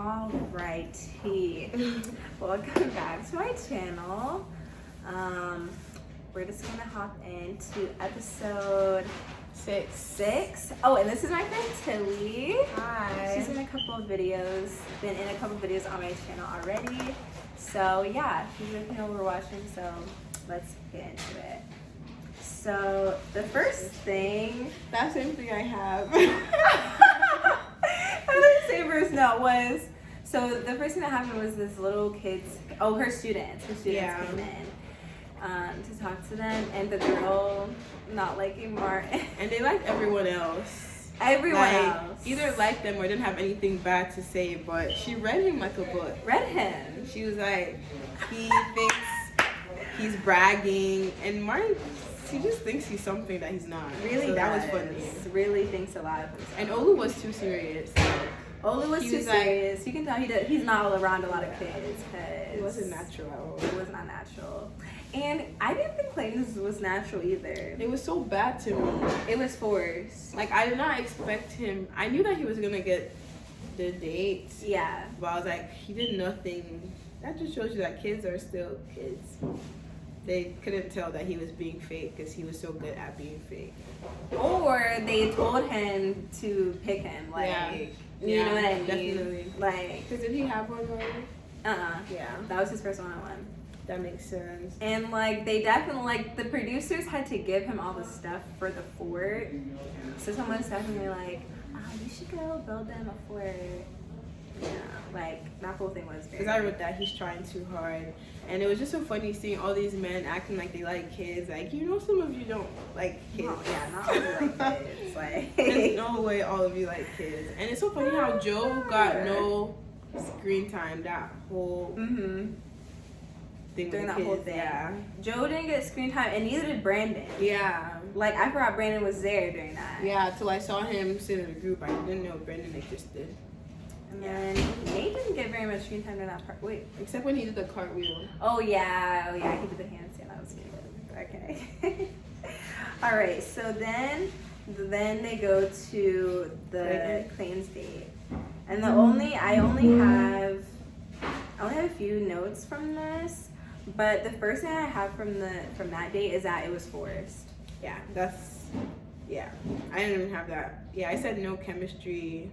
Alrighty. Welcome back to my channel. We're just gonna hop into episode 6. Oh, and this is my friend Tilly. Hi. She's in a couple of videos, been in a couple of videos on my channel already. So yeah, she's with me while we're watching, so let's get into it. So the first thing, That same thing I have. so the first thing that happened was this little kid's, her students came in to talk to them, and the girl not liking Martin. And they liked everyone else. Everyone else. Either liked them or didn't have anything bad to say, but she read him like a book. Read him. She was like, he thinks he's bragging, and Martin, he just thinks he's something that he's not. Really so that does. was funny. Really thinks a lot of himself. And Olu was too serious. Olu was too serious. You can tell he's not around a lot of kids. It wasn't natural at all. It was not natural. And I didn't think Clayton's was natural either. It was so bad to me. It was forced. Like, I did not expect him. I knew that he was going to get the date. Yeah. But I was like, he did nothing. That just shows you that kids are still kids. They couldn't tell that he was being fake because he was so good at being fake. Or they told him to pick him. Like, you know what I mean? Definitely. Like, Because did he have one already? Yeah. That was his first one-on-one. That makes sense. And like they definitely the producers had to give him all the stuff for the fort. So someone's definitely like, you should go build them a fort. Yeah, like that whole thing was because I wrote that he's trying too hard, and it was just so funny seeing all these men acting like they like kids. Like, some of you don't like kids. Not all of you like kids. Like, there's no way all of you like kids. And it's so funny how Joe got no screen time that whole thing during that kids. whole thing. Yeah. Joe didn't get screen time, and neither did Brandon. Yeah. Like, I forgot Brandon was there during that. Yeah, till I saw him sit in a group. I didn't know Brandon existed. And then Nate didn't get very much screen time during that part. Wait. Except when he did the cartwheel. Oh yeah, he did the handstand. That was cute. Okay. All right. So then they go to the Clayton's date, and I only have a few notes from this, but the first thing I have from that date is that it was forced. Yeah, I didn't even have that. Yeah, I said no chemistry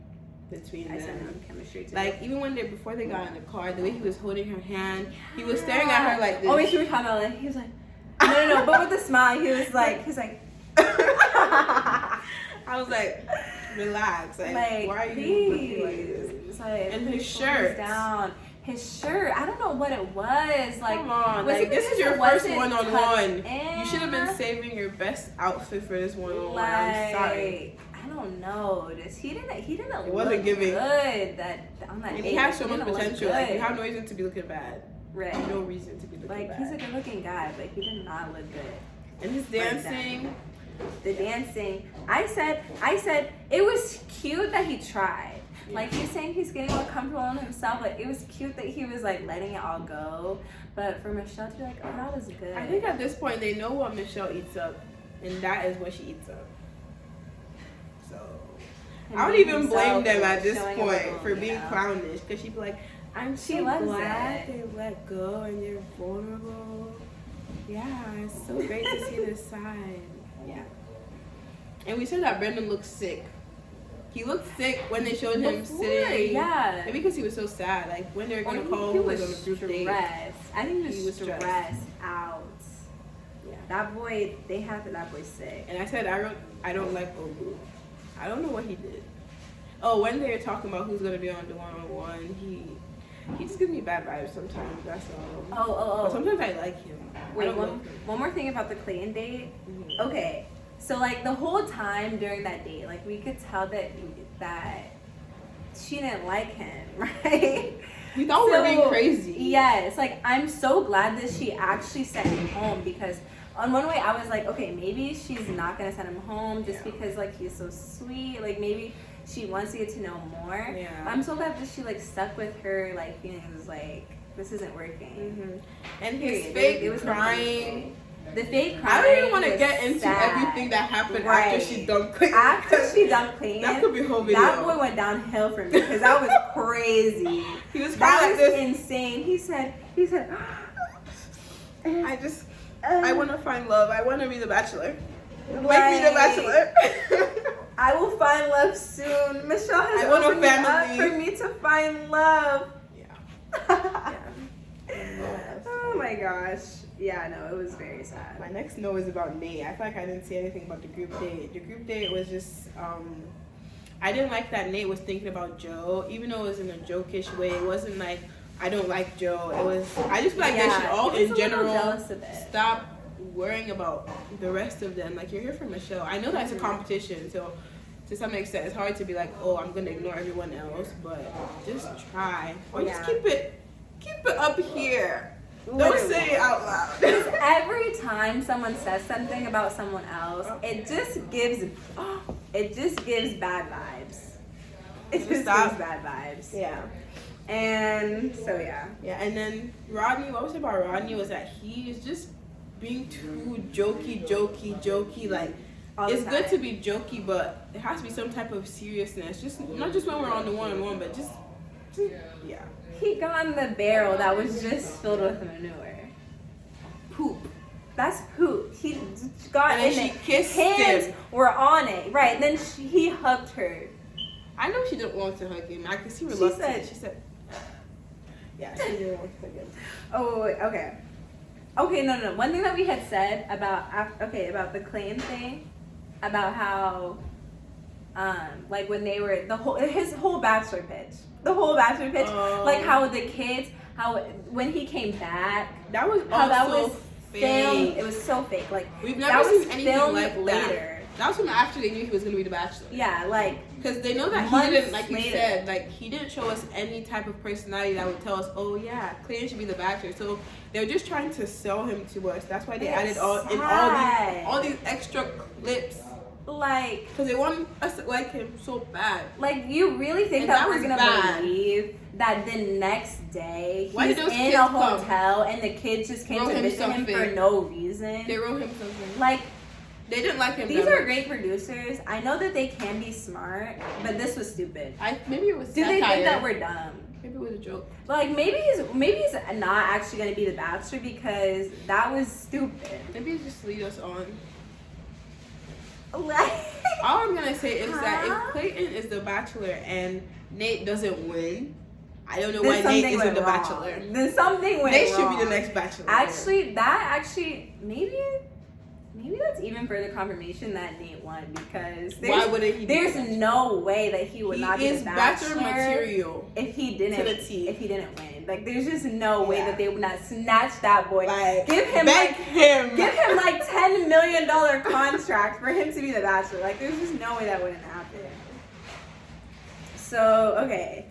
between them. I said no chemistry too. Like, even before they got in the car, the way he was holding her hand, he was staring at her like this. Oh, wait, you were talking about like, he was like, no, but with a smile, he was like. I was like, relax. Like why are you looking like this? Like, and his shirt. Down. His shirt, I don't know what it was. Like, come on, this is your first one-on-one. You should have been saving your best outfit for this one-on-one. I'm sorry. I don't know. He didn't. It wasn't look giving good on that and date. he has so much potential. Like, you have no reason reason to be looking bad. Right. No reason to be looking bad. He's a good-looking guy, but he did not look good. And his dancing. The dancing. I said it was cute that he tried. Yeah. Like, he's saying he's getting more comfortable in himself. Like, it was cute that he was like letting it all go. But for Michelle to be like, oh, that was good. I think at this point they know what Michelle eats up, and that is what she eats up. So I don't even blame them at this point for being clownish, because she'd be like, I'm so glad they let go and you're vulnerable. Yeah, it's so great to see this side. Yeah. And we said that Brandon looked sick. He looked sick when they showed him sitting. Yeah. Maybe because he was so sad. Like, when they were going to call him on a group date. I think he was stressed out. Yeah. That boy, they had that boy sick. And I said, I don't like Olu. I don't know what he did. Oh, when they were talking about who's going to be on the one-on-one, he just gives me bad vibes sometimes. That's all. Oh. But sometimes I like him. Wait, one more thing about the Clayton date. Mm-hmm. Okay. So, like, the whole time during that date, like, we could tell that she didn't like him, right? We thought we were being crazy. Yes. Like, I'm so glad that she actually sent him home, because on one way I was like, okay, maybe she's not going to send him home just because, like, he's so sweet. Like, maybe she wants to get to know more. Yeah. I'm so glad that she, like, stuck with her, like, feelings, like, this isn't working. And his fake crying The fake I crying. don't even want to was get into sad. everything that happened Right. after she dumped Clayton. After she dumped Clayton, That could be a whole video. that boy went downhill for me because that was crazy. He was That crying was like this. insane. He said, I want to find love. I want to be the Bachelor. Make Right. me the Bachelor. I will find love soon. Michelle has I want a opened it up family. for me to find love. Yeah. Oh my gosh. Yeah, no, it was very sad. My next no is about Nate. I feel like I didn't see anything about the group date. The group date was just, I didn't like that Nate was thinking about Joe, even though it was in a jokish way. It wasn't like, I don't like Joe. It was, I just feel like they should all he was in a little general jealous of it. stop worrying about the rest of them. Like, you're here for Michelle. I know that's a competition, so to some extent it's hard to be like, oh, I'm gonna ignore everyone else, but just try. Or just keep it up here. Don't say it out loud. Because every time someone says something about someone else, it just gives bad vibes. It just gives bad vibes. Yeah. And so yeah. Yeah, and then Rodney, what was it about Rodney was that he is just being too jokey. Like, it's good to be jokey, but there has to be some type of seriousness. Just not just when we're on the one-on-one, but just yeah. He got in the barrel that was just filled with manure. Poop. That's poop. He got And then in she it. kissed Hands him. were on it. Right. And then he hugged her. I know she didn't want to hug him. I could see She reluctant. said- She said, yeah, she didn't want to hug him. Oh, wait, okay. Okay, no. One thing that we had said about the Clayton thing, about how, like when they were his whole bachelor pitch, like how the kids, when he came back, That was how that also was fake. filmed. It was so fake. Like We've that never was seen anything filmed like later. that. That was from after they knew he was going to be the Bachelor. Yeah, like Because they know that he months didn't, like you later. said, like he didn't show us any type of personality that would tell us, oh yeah, Clayton should be the Bachelor. So they're just trying to sell him to us. That's why they added all these extra clips. Like, Because they want us to like him so bad. like you really think And that that we're was gonna bad. believe that the next day Why he's did those in kids a come? hotel and the kids just came Wrote to him visit him something. for no reason? They wrote him something. Like, They didn't like him. these that are much. great producers. I know that they can be smart, but this was stupid. Maybe it was Do they think satire. that we're dumb? Maybe it was a joke. Like maybe he's not actually gonna be the Bachelor because that was stupid. Maybe it just lead us on. Like, All I'm gonna say is that Huh? if Clayton is the Bachelor and Nate doesn't win, I don't know then why Nate something isn't went the wrong. Bachelor. Then something went Nate wrong. should be the next Bachelor. Actually, maybe that's even further confirmation that Nate won because Why wouldn't he? there's no way that he would not be He is the Bachelor Bachelor material. if he didn't. To the T. If he didn't win, like there's just no way Yeah. that they would not snatch that boy. Like, give him beg him. Give him like $10 million contract for him to be the Bachelor. Like there's just no way that wouldn't happen. So okay,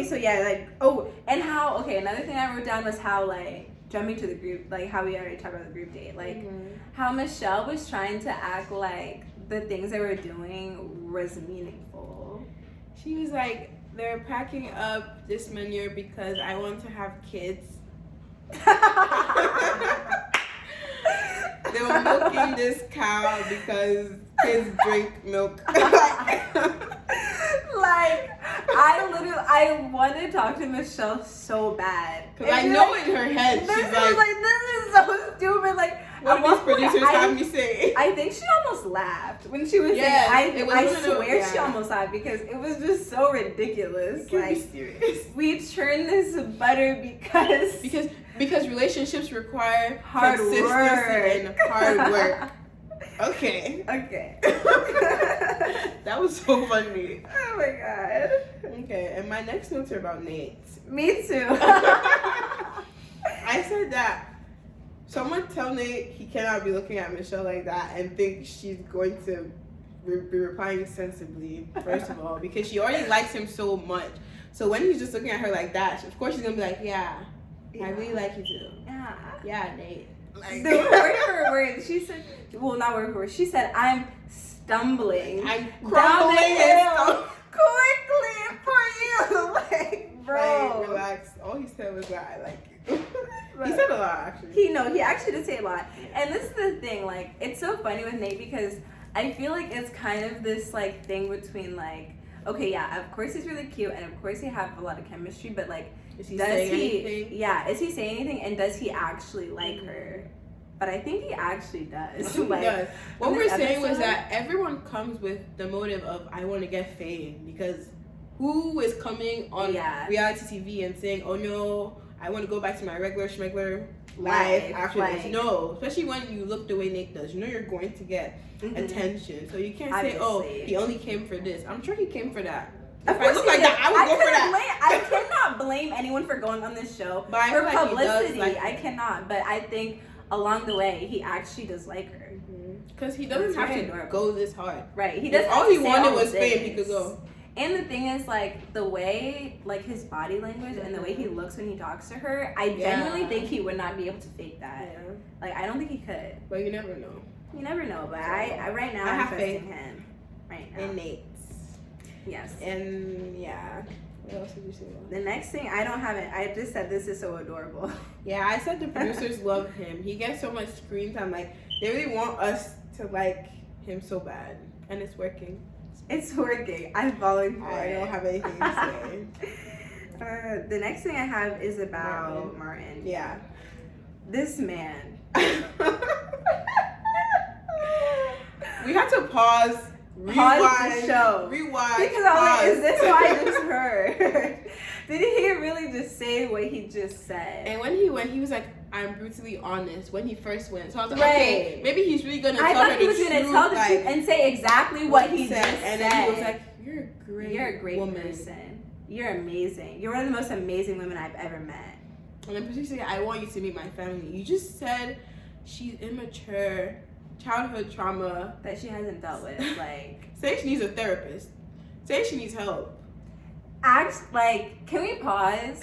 so yeah, like another thing I wrote down was how like jumping to the group, like how we already talked about the group date, like how Michelle was trying to act like the things they were doing was meaningful. She was like, they're packing up this manure because I want to have kids. They were milking this cow because kids drink milk. Like, I wanted to talk to Michelle so bad. Because I know in her head, she's this is so stupid. Like, what at do one these point, producers have me say? I think she almost laughed when she was Yes, saying, it was I one of those- swear she yeah. almost laughed because it was just so ridiculous. Can be Like, serious. we churned this butter Because relationships require Hard consistency work. and hard work. Okay. Okay. That was so funny. Oh my god. Okay, and my next notes are about Nate. Me too. I said that someone tell Nate he cannot be looking at Michelle like that and think she's going to be replying sensibly, first of all, because she already likes him so much. So when he's just looking at her like that, of course she's going to be like, yeah, I really like you too. Yeah. Yeah, Nate. Like, The word for word. She said, well, not word for word. She said, I'm stumbling. I'm down crumbling the and hill stuff. quickly for you. Like, bro. Like, relax. All he said was that I like you. He said a lot, actually. He actually did say a lot. And this is the thing, like, it's so funny with Nate because I feel like it's kind of this, like, thing between, like, okay, yeah, of course he's really cute and of course they have a lot of chemistry, but, like, is he saying anything? Yeah, is he saying anything and does he actually like her? But I think he actually does. Like, he does. What we're saying was that everyone comes with the motive of, I want to get fame, because who is coming on reality TV and saying, oh no, I want to go back to my regular schmegler life after this? No, especially when you look the way Nate does. You know you're going to get attention. So you can't say, oh, he only came for this. I'm sure he came for that. If I look like that, I would go for that. I cannot blame anyone for going on this show for publicity. I cannot. But I think along the way, he actually does like her. Because he doesn't have to go this hard. Right. He doesn't. All he wanted was fame. He could go. And the thing is, like, the way, like, his body language and the way he looks when he talks to her, I genuinely think he would not be able to fake that. Yeah. Like, I don't think he could. But you never know. You never know. But I right now, I'm trusting him. Right now. And Nate. Yes. And, yeah. What else did you say? The next thing, I don't have it. I just said this is so adorable. Yeah, I said the producers love him. He gets so much screen time. Like, they really want us to like him so bad. And it's working. It's working. I'm falling for it. I don't have anything to say. The next thing I have is about Martin. Yeah. This man. We had to pause the show. Rewind. Because I was like, is this why this hurt? Did he really just say what he just said? And when he went, he was like, I'm brutally honest when he first went. So I was like, okay, maybe he's really going to tell her the truth. I thought he was going to tell the truth and say exactly what he just said. And then he was like, you're a great woman. Person. You're amazing. You're one of the most amazing women I've ever met. And then Patricia said, I want you to meet my family. You just said she's immature, childhood trauma. That she hasn't dealt with. Like, say she needs a therapist. Say she needs help. Can we pause?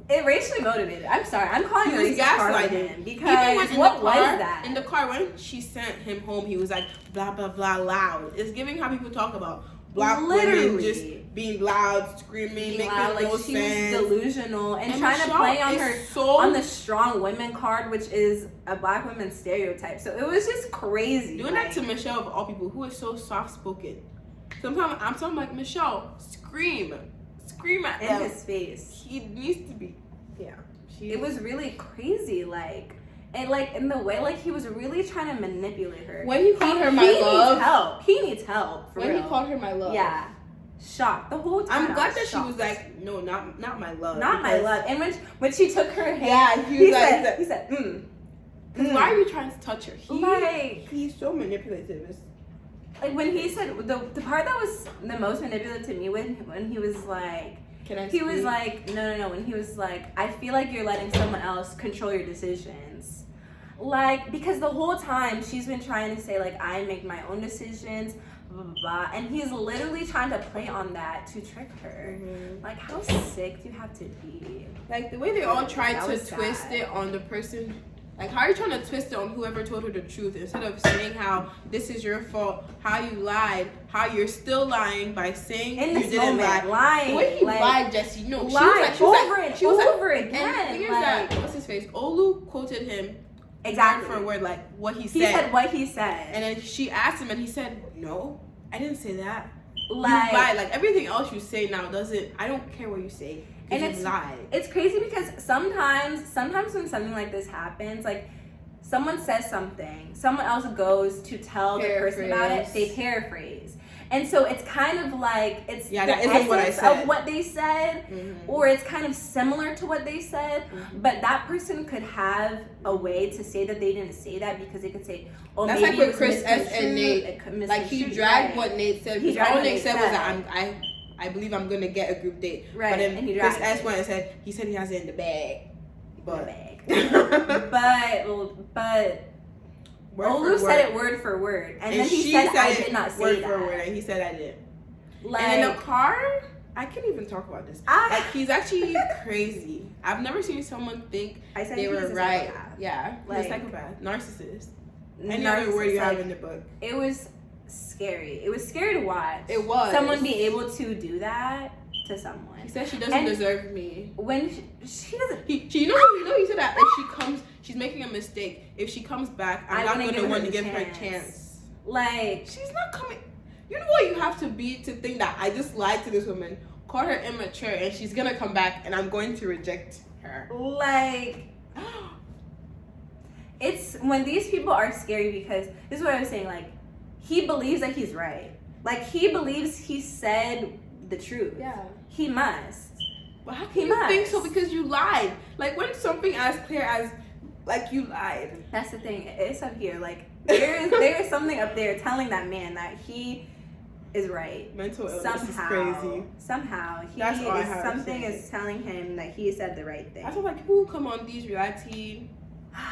It racially motivated. I'm sorry. I'm calling it gaslighting because what was that? In the car, when she sent him home, he was like, blah, blah, blah, loud. It's giving how people talk about black women just being loud, screaming, making no sense. She was delusional and trying to play on on the strong women card, which is a black woman stereotype. So it was just crazy. Doing that to Michelle, of all people, who is so soft-spoken. Sometimes I'm like, Michelle, scream at him. In his face. He needs to be. Yeah. It was really crazy, and in the way, he was really trying to manipulate her. When he called her my love, he needs help. When he called her my love, yeah, shocked the whole time. I'm glad that she was like, no, not my love, not my love. And when she took her hand, yeah, he said, why are you trying to touch her? He's so manipulative. Like when he said the part that was the most manipulative to me when he was like, he was like, no, when he was like, I feel like you're letting someone else control your decisions. Like, because the whole time she's been trying to say, like, I make my own decisions, blah, blah, blah. And he's literally trying to play on that to trick her. Mm-hmm. Like, how sick do you have to be? Like, the way they all tried to twist it on the person. Like, how are you trying to twist it on whoever told her the truth instead of saying how this is your fault, how you lied, how you're still lying by saying you didn't lie. Lying. The way he lied, Jessie, no. She was over again. And the thing is that, what's his face? Olu quoted him exactly word for word, like what he said. He said what he said. And then she asked him and he said, no, I didn't say that. Like, you lied. Like, everything else you say now doesn't, I don't care what you say. And it's crazy because sometimes when something like this happens, like someone says something, someone else goes to tell the person about it, they paraphrase. And so it's kind of like it's the essence of what they said, or it's kind of similar to what they said, but that person could have a way to say that they didn't say that because they could say, oh, that's maybe like with Chris S and Nate. Like he dragged what Nate said. Because all Nate said was that I believe I'm gonna get a group date. Right. But then Chris S went and said he has it in the bag. But Olu said it word for word, and then he said I did not say word for word, and he said I did. And in the car, I can't even talk about this. Like he's actually crazy. I've never seen someone think they were right. Psychopath. Yeah, like a psychopath, narcissist. Any other word you have in the book? It was scary. It was scary to watch. It was. Someone be able to do that to someone. He said she doesn't deserve me. When she doesn't. You know, he said that if she comes, she's making a mistake. If she comes back, I'm not going to want to give her a chance. Like, she's not coming. You know what you have to be to think that I just lied to this woman, called her immature, and she's going to come back, and I'm going to reject her. Like, it's when these people are scary because this is what I was saying. Like, he believes that he's right. Like, he believes he said the truth. Yeah. He must. But how can you think so? Because you lied. Like, when something as clear as, like, you lied. That's the thing. It's up here. Like, there is something up there telling that man that he is right. Mental illness is crazy. Somehow. Something is telling him that he said the right thing. I feel like people who come on these reality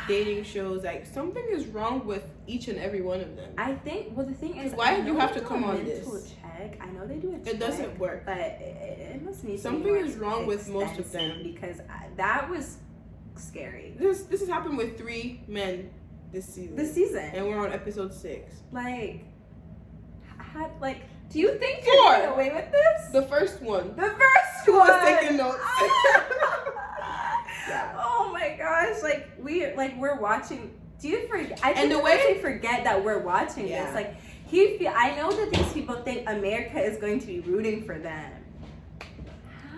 dating shows, like, something is wrong with each and every one of them. I think, well, the thing is, why do you have to come on this? Check. I know they do a check. It doesn't work. But it must need something is wrong with most of them. Because that was scary. This has happened with 3 men this season. And we're on episode 6. Like, do you think you're getting away with this? The first one. Who was taking notes. Yeah. Oh my gosh! We're watching. Do you forget? I think and the way they forget that we're watching this. Like I know that these people think America is going to be rooting for them.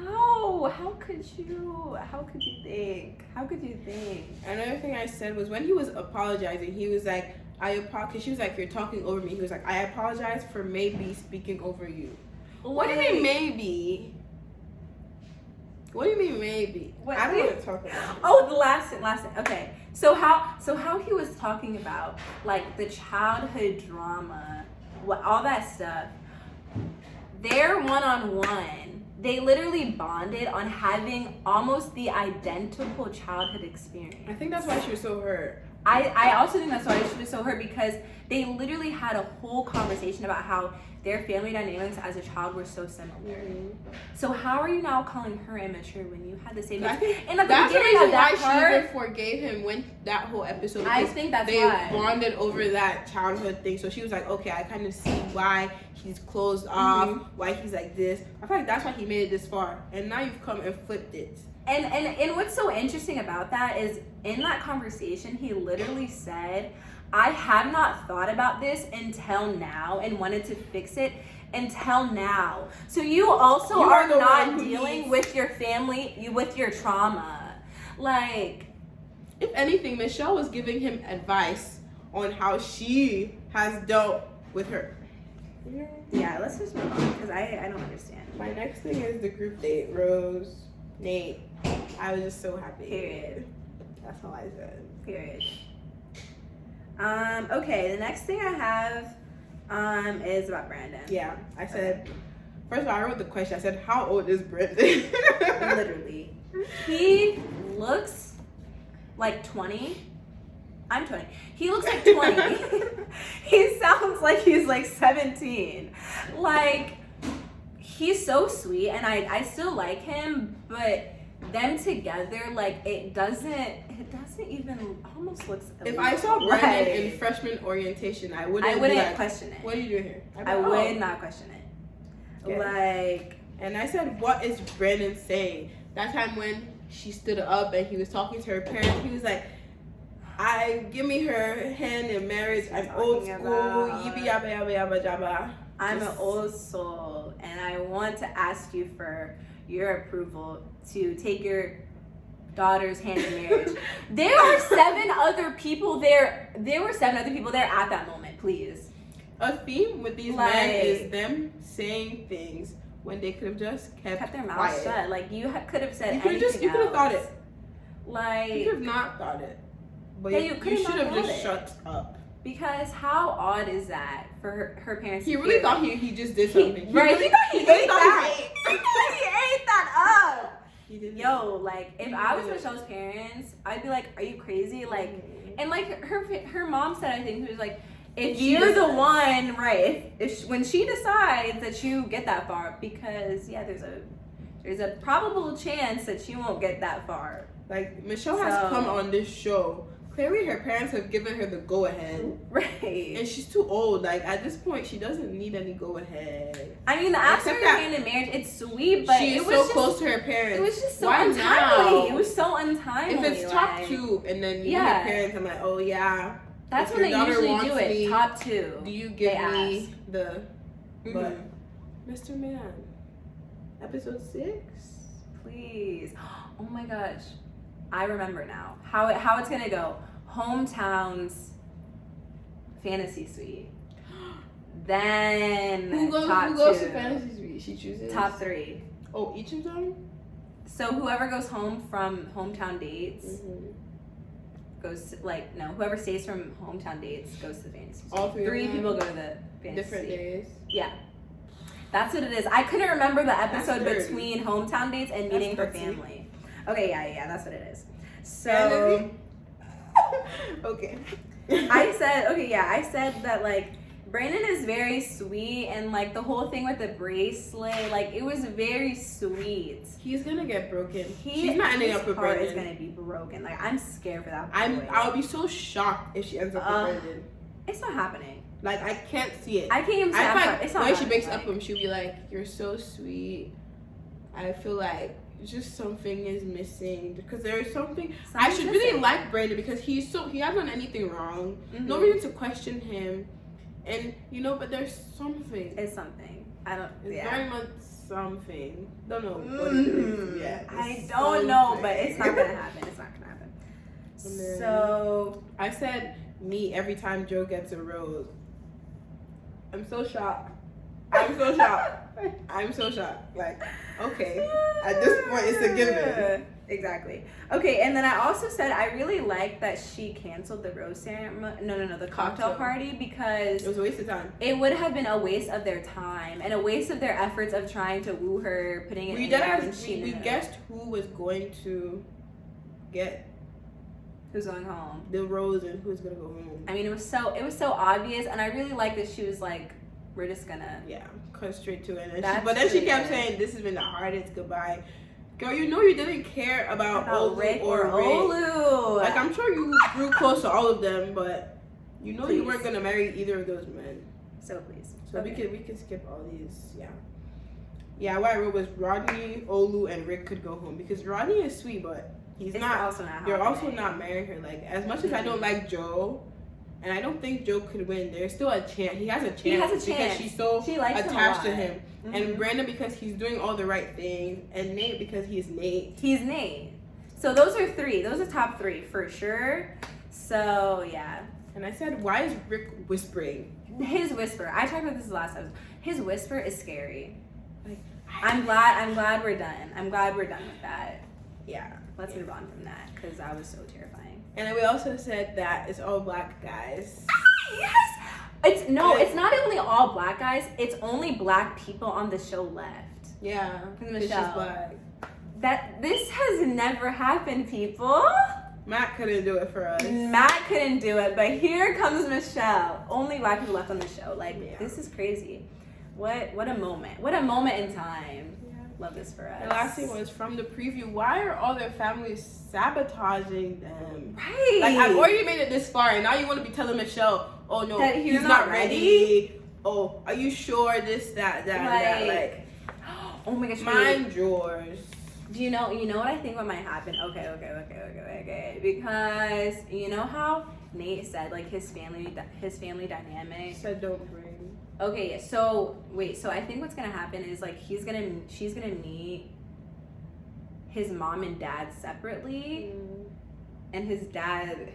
How could you? How could you think? How could you think? Another thing I said was when he was apologizing, he was like, "I apologize." Because she was like, "You're talking over me." He was like, "I apologize for maybe speaking over you." What do you mean maybe? What do you mean maybe? I don't want to talk about it. Oh, the last thing. Okay. So how he was talking about like the childhood drama, all that stuff. They're one-on-one. They literally bonded on having almost the identical childhood experience. I think that's why she was so hurt. I also think that's why she was so hurt because they literally had a whole conversation about how their family dynamics as a child were so similar. Mm-hmm. So how are you now calling her immature when you had the same? And that's the reason why she even forgave him when that whole episode. I think that's they why. bonded over that childhood thing. So she was like, okay, I kind of see why he's closed off, why he's like this. I feel like that's why he made it this far. And now you've come and flipped it. And what's so interesting about that is in that conversation, he literally said, I have not thought about this until now and wanted to fix it until now. So you also are not dealing with your family, with your trauma. Like, if anything, Michelle was giving him advice on how she has dealt with her. Yeah, let's just move on because I don't understand. My next thing is the group date. Rose, Nate. I was just so happy. Period. That's all I said. Period. Okay, the next thing I have is about Brandon. Yeah, I said, first of all, I wrote the question. I said, how old is Brandon? Literally. He looks like 20. I'm 20. He looks like 20. He sounds like he's like 17. Like, he's so sweet, and I still like him, but them together, like, it doesn't even almost looks. If I saw Brandon in freshman orientation, I wouldn't like, question it. What are you doing here? I would not question it. Okay. Like, and I said, what is Brandon saying? That time when she stood up and he was talking to her parents, he was like, give me her hand in marriage. I'm old school. Yibba yabba yabba yabba jabba. I'm an old soul, and I want to ask you for your approval to take your daughter's hand in marriage. There are 7 other people there. There were 7 other people there at that moment, please. A theme with these men is them saying things when they could have just kept their quiet. mouths shut. Like, you could have said anything You could have thought it. Like, you could have not thought it. But yeah, you should have just shut up. Because how odd is that for her parents? He really thought he just did something. He thought he ate that. He ate that up. Yo, like, if I was Michelle's parents, I'd be like, are you crazy? Like, and like her mom said, I think, she was like, if you're the one, right? If when she decides that you get that far, because yeah, there's a probable chance that you won't get that far. Like, Michelle has come on this show clearly her parents have given her the go-ahead. Right. And she's too old. Like, at this point, she doesn't need any go-ahead. I mean, the after her hand in marriage, it's sweet, but she it is was so just, close to her parents. It was just so Why untimely. now? It was so untimely. If it's top 2 and then you her parents, I'm like, oh yeah. That's if when your they daughter usually do it. me, Top 2. Do you give me ask. the... But, Mr. Man, episode 6? Please. Oh my gosh. I remember now. How it's gonna go. Hometowns fantasy suite. Then who goes to fantasy suite? She chooses top 3. Oh, each of them? So whoever goes home from hometown dates goes to, like, no, whoever stays from hometown dates goes to the fantasy suite. All 3 people go to the fantasy different suite. days. Yeah. That's what it is. I couldn't remember the episode between hometown dates and meeting her family. Okay, yeah, that's what it is. So okay. I said that, like, Brandon is very sweet, and, like, the whole thing with the bracelet, like, it was very sweet. He's gonna get broken. She's not ending up with Brandon. His heart is gonna be broken. Like, I'm scared for that boy. I'll be so shocked if she ends up with Brandon. It's not happening. Like, I can't see it. I can't even see that part. It's not when she happening. breaks up with him, she'll be like, "You're so sweet." I feel like just something is missing because there is something. I should really like Brandon because he hasn't done anything wrong. No reason to question him, and but there's something. It's something. I don't. It's very much something. Don't know what it is yet. I don't know, but it's not gonna happen. It's not gonna happen. So I said me every time Joe gets a rose. I'm so shocked. I'm so shocked. Like, okay. At this point, it's a given. Exactly. Okay, and then I also said I really like that she canceled the rose ceremony. No, the cocktail party, because it was a waste of time. It would have been a waste of their time and a waste of their efforts of trying to woo her, putting it in there when she knew. We guessed who was going to get who's going home, the rose, and who's gonna go home. I mean, it was so obvious, and I really like that she was like, we're just gonna cut straight to it. But then she kept saying, "This has been the hardest goodbye." Girl, you didn't care about Rick or Olu. Like, I'm sure you grew close to all of them, but you weren't gonna marry either of those men. So please. So we can skip all these. Yeah. What I wrote was Rodney, Olu, and Rick could go home because Rodney is sweet, but you're also not marrying her. Like, as much as I don't like Joe, and I don't think Joe could win, there's still a chance. He has a chance because she's so attached to him. And Brandon because he's doing all the right things, and Nate because he's Nate. He's Nate. So those are 3. Those are top 3 for sure. So yeah. And I said, why is Rick whispering? His whisper. I talked about this last time. His whisper is scary. Like, I'm glad we're done. I'm glad we're done with that. Yeah. Let's move on from that because that was so terrifying. And then we also said that it's all black guys. Yes. It's not only all black guys. It's only black people on the show left. Yeah. Michelle. She's black. This has never happened, people. Matt couldn't do it for us. Matt couldn't do it, but here comes Michelle. Only black people left on the show. Like, this is crazy. What a moment. What a moment in time. Love this for us. The last thing was from the preview. Why are all their families sabotaging them? Right. Like, I've already made it this far, and now you want to be telling Michelle, "Oh no, that he's not ready. Oh, are you sure? This, that, that." Like, oh my gosh. Mind yours. Do you know what I think what might happen? Okay. Because you know how Nate said, like, his family dynamic. He said don't bring. Okay, so wait, so I think what's gonna happen is, like, she's gonna meet his mom and dad separately, and his dad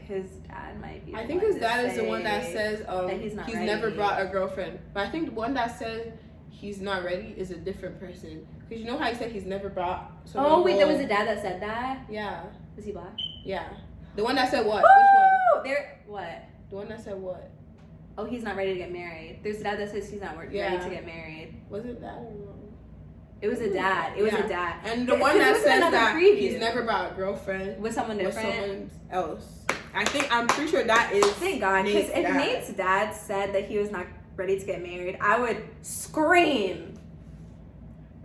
might be. I think his dad is the one that says that he's not ready. Never brought a girlfriend, but I think the one that says he's not ready is a different person. Because you know how he said he's never brought. Oh wait, there was a dad that said that. Yeah. Was he black? Yeah. The one that said what? Woo! Which one? What? The one that said what? Oh, he's not ready to get married. There's a dad that says he's not ready to get married. Was it that or no? It was a dad. It was a dad. And the one that says that he's never brought a girlfriend with someone different. With someone else. I'm pretty sure that is. Thank God. Because if Nate's dad said that he was not ready to get married, I would scream.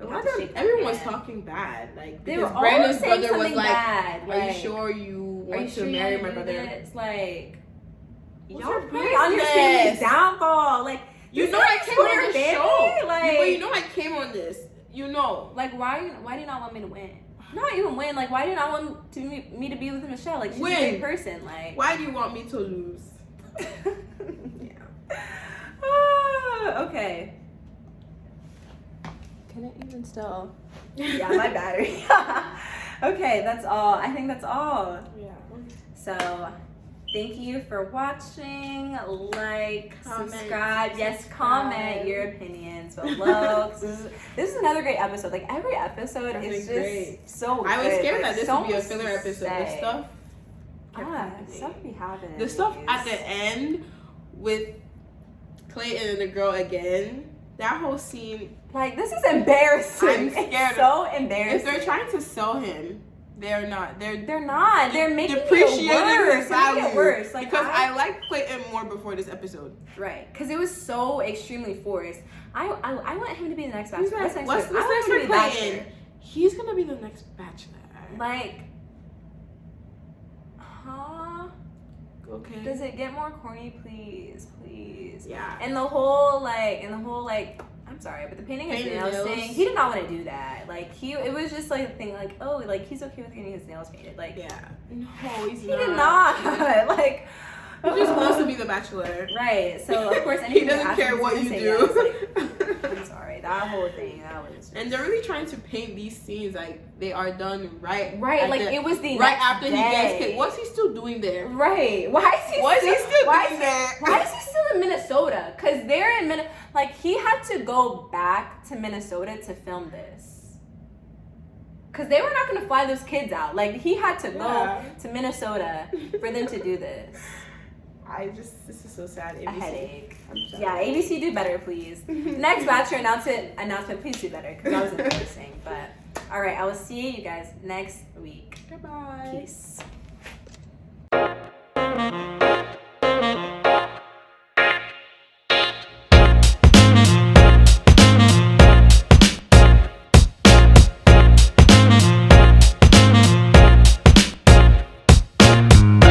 Everyone was talking bad. Like, they were because all Brandon's saying brother was something like, bad. "Are you sure you want to marry my brother?" It's like, Y'all putting on your family's downfall. Like, you know, I came on this show. Like, but you know, I came on this. You know, like, why do you not want me to win? Not even win. Like, why do you not want me to be with Michelle? Like, she's a great person. Like, why do you want me to lose? Yeah. Okay. Can it even still? Yeah, my battery. Okay, that's all. I think that's all. Yeah. So, thank you for watching. Like, Comment, subscribe. Yes, comment your opinions below. This is another great episode. Like, every episode is just great. so good. I was scared that this so would be a filler episode. The stuff. Stuff we haven't. The stuff at the end with Clayton and the girl again. That whole scene. Like, this is embarrassing. I'm scared. It's so embarrassing. If they're trying to sell him, they're not. They're not. They're making depreciating it worse. his value. Making it worse. Like, because I liked Clayton more before this episode. Right. Because it was so extremely forced. I want him to be the next Bachelor. What's next for Clayton? Clayton? He's gonna be the next Bachelor. Like, huh? Okay. Does it get more corny, please? Yeah. And the whole I'm sorry, but the painting his nails thing, he did not want to do that. Like, it was just like a thing, like, oh, like, he's okay with getting his nails painted. Like, yeah. No, he's not. He did not. Like, he just wants to be the Bachelor. Right. So, of course, anything he doesn't care what you do. Like, I'm sorry. That whole thing, that was just... And they're really trying to paint these scenes like they are done right. Right, like, it was the right next after day. he gets kicked. What's he still doing there? Right. Why is he still doing there? Why is he still in Minnesota? Because they're in Minnesota. Like, he had to go back to Minnesota to film this. Because they were not going to fly those kids out. Like, he had to go to Minnesota for them to do this. This is so sad. ABC. A headache. Yeah, ABC, do better, please. Next Bachelor announcement, please do better, because that was embarrassing. But, all right, I will see you guys next week. Goodbye. Peace.